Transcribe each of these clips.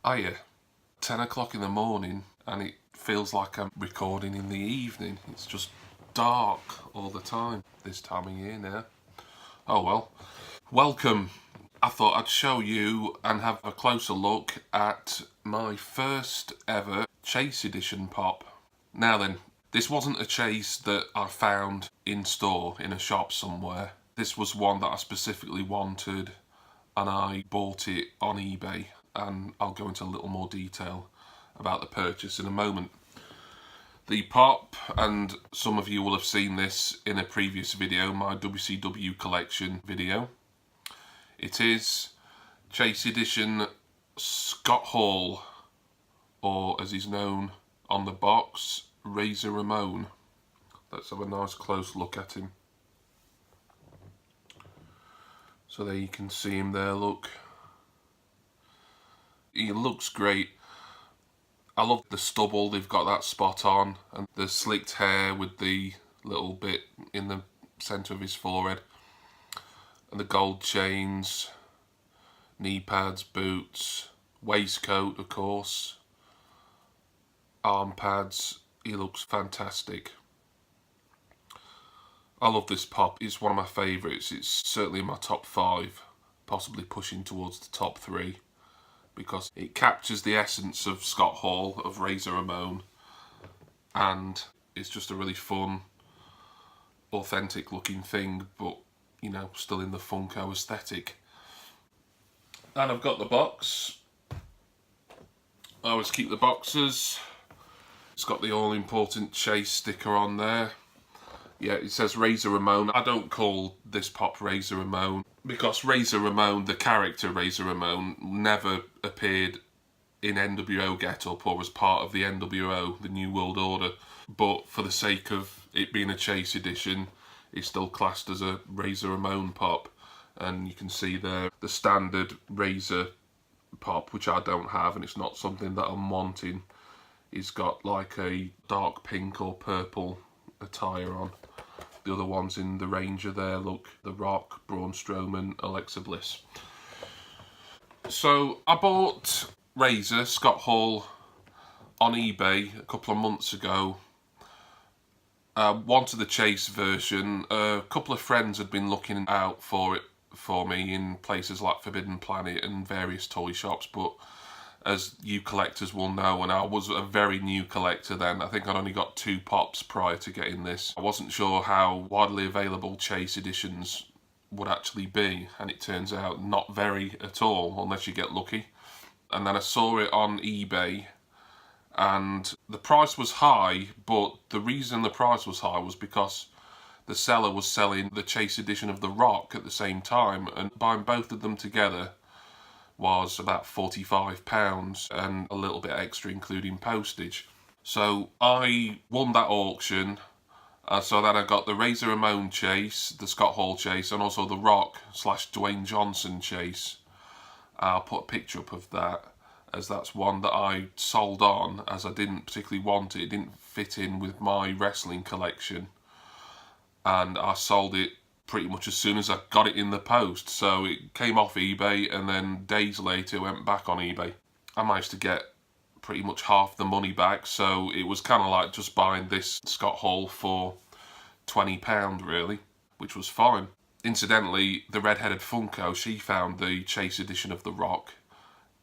Hiya. 10 o'clock in the morning and it feels like I'm recording in the evening. It's just dark all the time this time of year now. Oh well. Welcome. I thought I'd show you and have a closer look at my first ever Chase Edition pop. Now then, this wasn't a Chase that I found in store in a shop somewhere. This was one that I specifically wanted and I bought it on eBay, and I'll go into a little more detail about the purchase in a moment. The pop, and some of you will have seen this in a previous video, my WCW collection video. It is Chase Edition Scott Hall, or as he's known on the box, Razor Ramon. Let's have a nice close look at him. So there you can see him there, look. He looks great. I love the stubble, they've got that spot on, and the slicked hair with the little bit in the centre of his forehead. And the gold chains, knee pads, boots, waistcoat of course, arm pads. He looks fantastic. I love this pop, it's one of my favourites. It's certainly in my top 5, possibly pushing towards the top 3, because it captures the essence of Scott Hall, of Razor Ramon, and it's just a really fun, authentic looking thing, but you know, still in the Funko aesthetic. And I've got the box. I always keep the boxes. It's got the all important Chase sticker on there. Yeah, it says Razor Ramon. I don't call this pop Razor Ramon because Razor Ramon, the character Razor Ramon, never appeared in NWO get-up or as part of the NWO, the New World Order. But for the sake of it being a Chase edition, it's still classed as a Razor Ramon pop. And you can see there the standard Razor pop, which I don't have, and it's not something that I'm wanting. He's got like a dark pink or purple attire on. The other ones in the Ranger there, look, The Rock, Braun Strowman, Alexa Bliss. So I bought Razor, Scott Hall, on eBay a couple of months ago. Wanted the Chase version. A couple of friends had been looking out for it for me in places like Forbidden Planet and various toy shops, but as you collectors will know, and I was a very new collector then, I think I'd only got 2 pops prior to getting this. I wasn't sure how widely available Chase editions would actually be, and it turns out not very at all, unless you get lucky. And then I saw it on eBay, and the price was high, but the reason the price was high was because the seller was selling the Chase edition of The Rock at the same time, and buying both of them together was about £45 and a little bit extra including postage. So I won that auction, so then I got the Razor Ramon Chase, the Scott Hall Chase, and also the Rock / Dwayne Johnson Chase. I'll put a picture up of that, as that's one that I sold on, as I didn't particularly want it. It didn't fit in with my wrestling collection, and I sold it pretty much as soon as I got it in the post. So it came off eBay, and then days later it went back on eBay. I managed to get pretty much half the money back, so it was kind of like just buying this Scott Hall for £20 really, which was fine. Incidentally, the red-headed Funko, she found the Chase edition of The Rock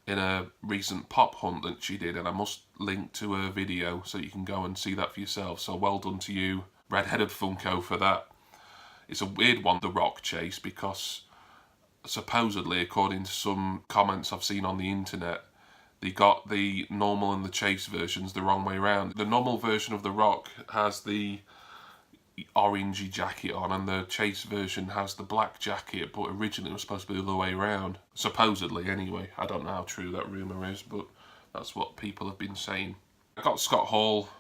in a recent pop hunt that she did, and I must link to her video so you can go and see that for yourself. So well done to you, red-headed Funko, for that. It's a weird one, the Rock Chase, because supposedly, according to some comments I've seen on the internet, they got the normal and the Chase versions the wrong way around. The normal version of the Rock has the orangey jacket on, and the Chase version has the black jacket, but originally it was supposed to be the other way around. Supposedly, anyway. I don't know how true that rumour is, but that's what people have been saying. I got Scott Hall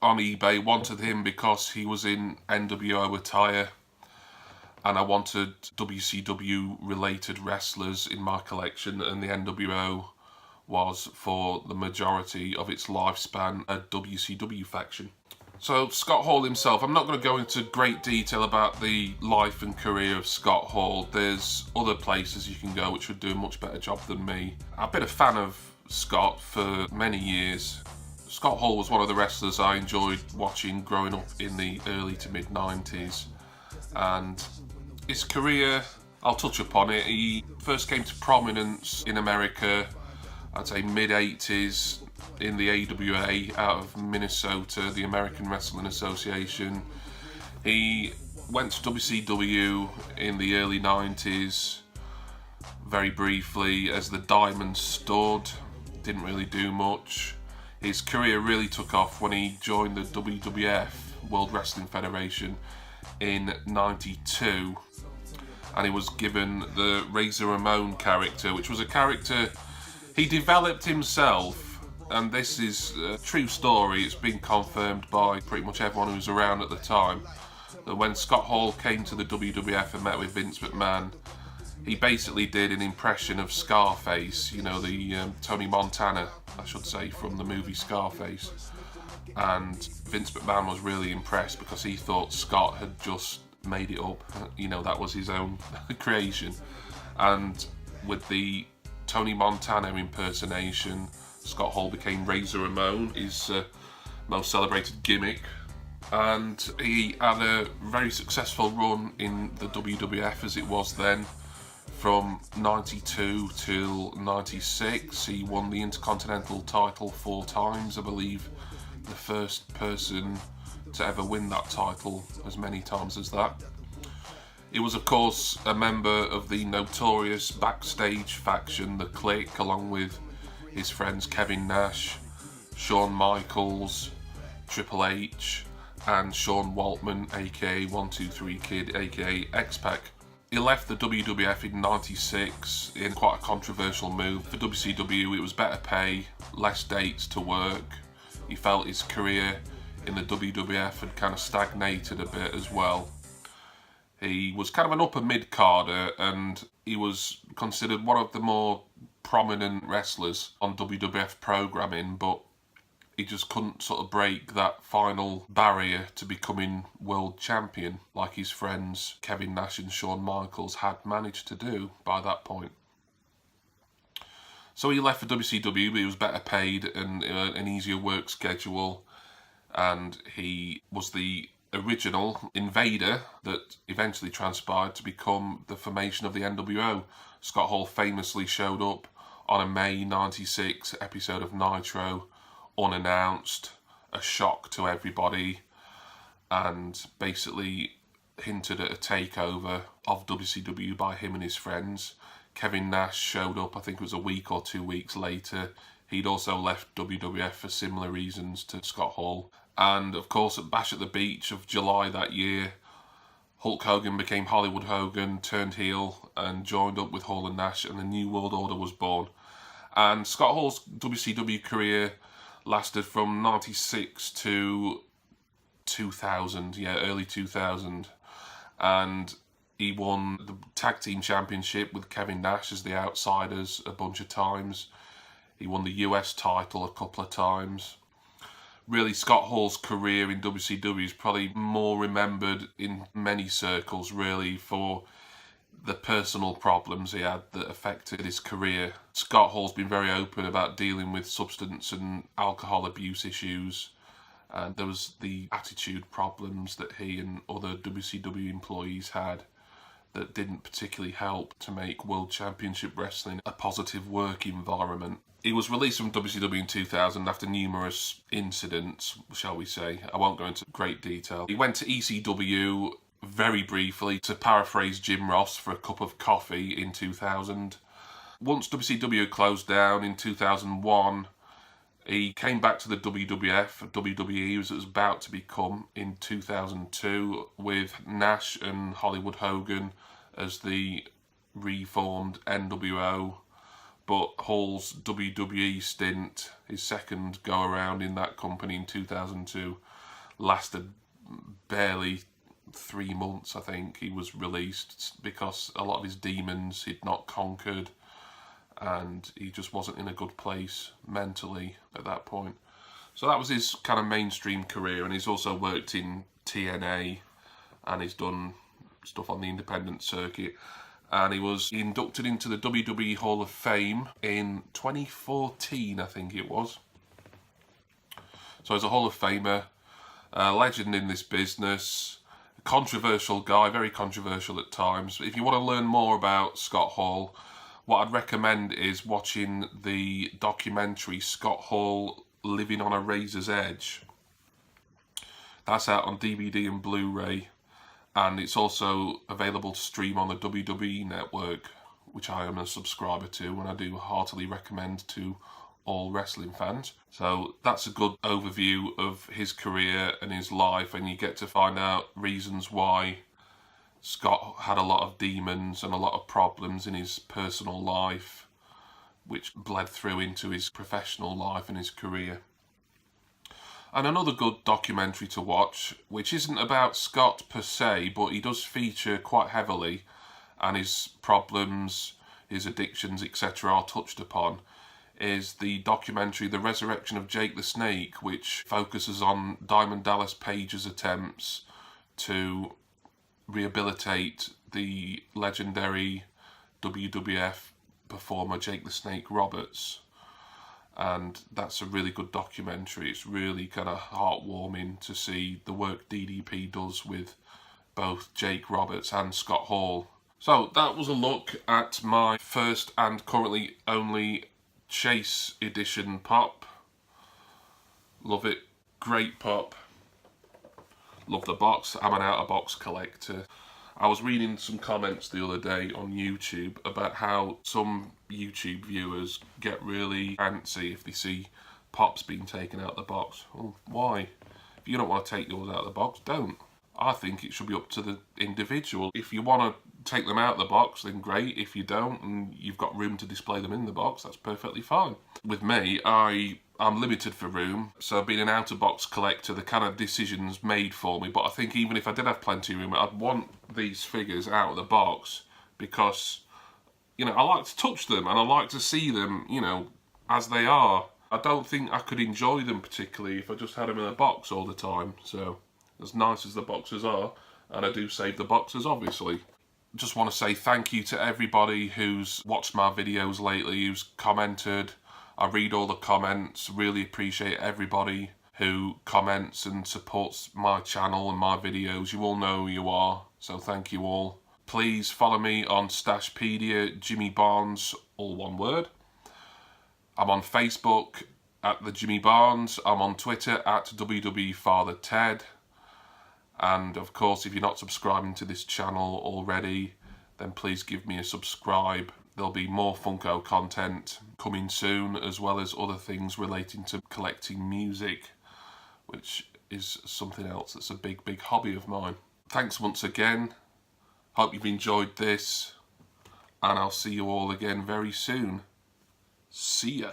on eBay, wanted him because he was in NWO attire, and I wanted WCW related wrestlers in my collection, and the NWO was, for the majority of its lifespan, a WCW faction. So Scott Hall himself, I'm not going to go into great detail about the life and career of Scott Hall. There's other places you can go which would do a much better job than me. I've been a fan of Scott for many years. Scott Hall was one of the wrestlers I enjoyed watching growing up in the early to mid 90s, and his career, I'll touch upon it. He first came to prominence in America, I'd say mid 80s, in the AWA out of Minnesota, the American Wrestling Association. He went to WCW in the early 90s, very briefly as the Diamond Stud, didn't really do much. His career really took off when he joined the WWF, World Wrestling Federation, in '92, and he was given the Razor Ramon character, which was a character he developed himself, and this is a true story. It's been confirmed by pretty much everyone who was around at the time, that when Scott Hall came to the WWF and met with Vince McMahon, he basically did an impression of Scarface, you know, the Tony Montana, I should say, from the movie Scarface. And Vince McMahon was really impressed because he thought Scott had just made it up. You know, that was his own creation. And with the Tony Montana impersonation, Scott Hall became Razor Ramon, his most celebrated gimmick. And he had a very successful run in the WWF as it was then. From 92 till 96, he won the Intercontinental title 4 times, I believe. The first person to ever win that title as many times as that. He was, of course, a member of the notorious backstage faction, the Clique, along with his friends Kevin Nash, Shawn Michaels, Triple H, and Sean Waltman, aka 123 Kid, aka X-Pac. He left the WWF in '96 in quite a controversial move. For WCW, it was better pay, less dates to work. He felt his career in the WWF had kind of stagnated a bit as well. He was kind of an upper mid-carder, and he was considered one of the more prominent wrestlers on WWF programming, but he just couldn't sort of break that final barrier to becoming world champion like his friends Kevin Nash and Shawn Michaels had managed to do by that point. So he left for WCW, but he was better paid and an easier work schedule, and he was the original invader that eventually transpired to become the formation of the NWO. Scott Hall famously showed up on a May '96 episode of Nitro, unannounced, a shock to everybody, and basically hinted at a takeover of WCW by him and his friends. Kevin Nash showed up, I think it was a week or 2 weeks later. He'd also left WWF for similar reasons to Scott Hall. And of course, at Bash at the Beach of July that year, Hulk Hogan became Hollywood Hogan, turned heel, and joined up with Hall and Nash, and the New World Order was born. And Scott Hall's WCW career lasted from '96 to 2000, early 2000. And he won the Tag Team Championship with Kevin Nash as the Outsiders a bunch of times. He won the US title a couple of times. Really, Scott Hall's career in WCW is probably more remembered in many circles, really, for the personal problems he had that affected his career. Scott Hall's been very open about dealing with substance and alcohol abuse issues, and there was the attitude problems that he and other WCW employees had that didn't particularly help to make World Championship Wrestling a positive work environment. He was released from WCW in 2000 after numerous incidents, shall we say. I won't go into great detail. He went to ECW very briefly, to paraphrase Jim Ross, for a cup of coffee in 2000. Once WCW closed down in 2001, he came back to the WWF, WWE, as it was about to become in 2002, with Nash and Hollywood Hogan as the reformed NWO. But Hall's WWE stint, his second go-around in that company in 2002, lasted barely 3 months, I think. He was released because a lot of his demons he'd not conquered, and he just wasn't in a good place mentally at that point. So that was his kind of mainstream career, and he's also worked in TNA, and he's done stuff on the independent circuit. and he was inducted into the WWE Hall of Fame in 2014, I think it was. So he's a Hall of Famer, a legend in this business, a controversial guy, very controversial at times. If you want to learn more about Scott Hall, what I'd recommend is watching the documentary Scott Hall Living on a Razor's Edge. That's out on DVD and Blu-ray, and it's also available to stream on the WWE network, which I am a subscriber to, and I do heartily recommend to all wrestling fans. So that's a good overview of his career and his life, and you get to find out reasons why Scott had a lot of demons and a lot of problems in his personal life, which bled through into his professional life and his career. And another good documentary to watch, which isn't about Scott per se, but he does feature quite heavily, and his problems, his addictions, etc. are touched upon, is the documentary The Resurrection of Jake the Snake, which focuses on Diamond Dallas Page's attempts to rehabilitate the legendary WWF performer Jake the Snake Roberts. And that's a really good documentary. It's really kind of heartwarming to see the work DDP does with both Jake Roberts and Scott Hall. So that was a look at my first and currently only Chase edition pop. Love it. Great pop. Love the box. I'm an out-of-box collector. I was reading some comments the other day on YouTube about how some YouTube viewers get really antsy if they see pops being taken out of the box. Well, why? If you don't want to take yours out of the box, don't. I think it should be up to the individual. If you want to take them out of the box, then great. If you don't, and you've got room to display them in the box, that's perfectly fine. With me, I'm limited for room, so being an out-of-box collector, the kind of decisions made for me. But I think even if I did have plenty of room, I'd want these figures out of the box because, you know, I like to touch them and I like to see them, you know, as they are. I don't think I could enjoy them particularly if I just had them in a box all the time. So, as nice as the boxes are, and I do save the boxes, obviously. Just want to say thank you to everybody who's watched my videos lately, who's commented. I read all the comments, really appreciate everybody who comments and supports my channel and my videos. You all know who you are, so thank you all. Please follow me on Stashpedia, JimmyBarnes, all one word. I'm on Facebook at the JimmyBarnes. I'm on Twitter at WWFatherTed. And of course, if you're not subscribing to this channel already, then please give me a subscribe. There'll be more Funko content coming soon, as well as other things relating to collecting music, which is something else that's a big, big hobby of mine. Thanks once again. Hope you've enjoyed this, and I'll see you all again very soon. See ya.